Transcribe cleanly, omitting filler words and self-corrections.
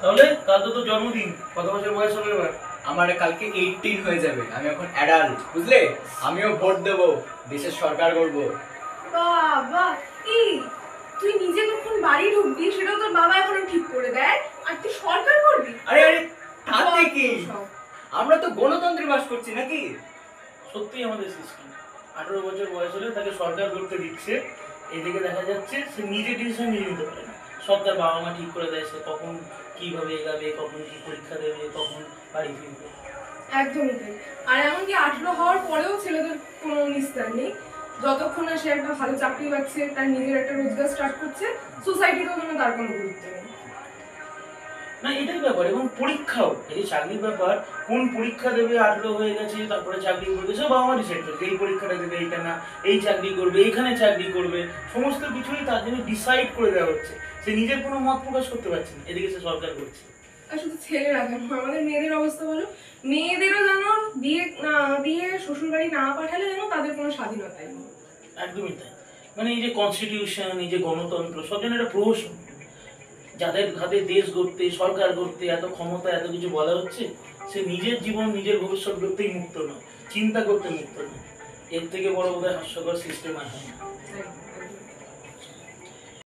তাহলে কাল তো তোর জন্মদিন, কত বছর বয়স হলো এবার? আমার কালকে 18 হয়ে যাবে, আমি এখন অ্যাডাল্ট, বুঝলে? আমিও ভোট দেব, দেশের সরকার করব। বাবা, এই তুই নিজে কখন বাড়ি ঢুকবি সেটাও তোর বাবা এখনো ঠিক করে দেয়, আর তুই সরকার করবি? আরে আরে, তাতে কি? আমরা তো গণতন্ত্রে বাস করছি নাকি? সত্যিই আমাদের সিস্টেম, 18 বছর বয়স হলে তাকে সরকার করতে দিচ্ছে। এদিকে দেখা যাচ্ছে সে নিজে ডিসিশন নিয়ে নিতে পারে না, সব তার বাবা মা ঠিক করে দেয় সে কখন কিভাবে এগাবে, কখন কি পরীক্ষা দেবে, কখন বাড়ি ফিরবে। একদমই তাই। আর এমনকি 18 হওয়ার পরেও ছেলেদের কোনো নিস্তার নেই। যতক্ষণ না সে একটা ভালো চাকরি পাচ্ছে, তার নিজের একটা রোজগার স্টার্ট করছে, সোসাইটিতেও যেন তার কোনো গুরুত্ব নেই। না এটাই ব্যাপার, এবং পরীক্ষাও, এই চাকরির ব্যাপার, কোন পরীক্ষা দেবে, 18 হয়ে গেছে তারপরে চাকরি করবে, সব বাবা মা ডিসাইড করবে এই পরীক্ষাটা দেবে, এইটা না, এই চাকরি করবে, এইখানে চাকরি করবে, সমস্ত কিছুই তার জন্য ডিসাইড করে দেওয়া হচ্ছে। সে নিজের কোনো মত প্রকাশ করতে পারছে না, এদিকে সে সরকার করছে। আর শুধু ছেলেরা কেন, আমাদের মেয়েদের অবস্থা বলো। মেয়েদেরও যেন বিয়ে না দিয়ে শ্বশুরবাড়ি না পাঠালে যেন তাদের কোনো স্বাধীনতাই নেই। একদমই তাই। মানে এই যে কনস্টিটিউশন, এই যে গণতন্ত্র, সব যেন একটা প্রহসন। যাদের হাতে দেশ গড়তে, সরকার গড়তে এত ক্ষমতা, এত কিছু বলা হচ্ছে, সে নিজের জীবন, নিজের ভবিষ্যৎ গড়তেই মুক্ত নয়, চিন্তা করতে মুক্ত নয়। এর থেকে বড় বোধহয় হাস্যকর সিস্টেম আর হয় না।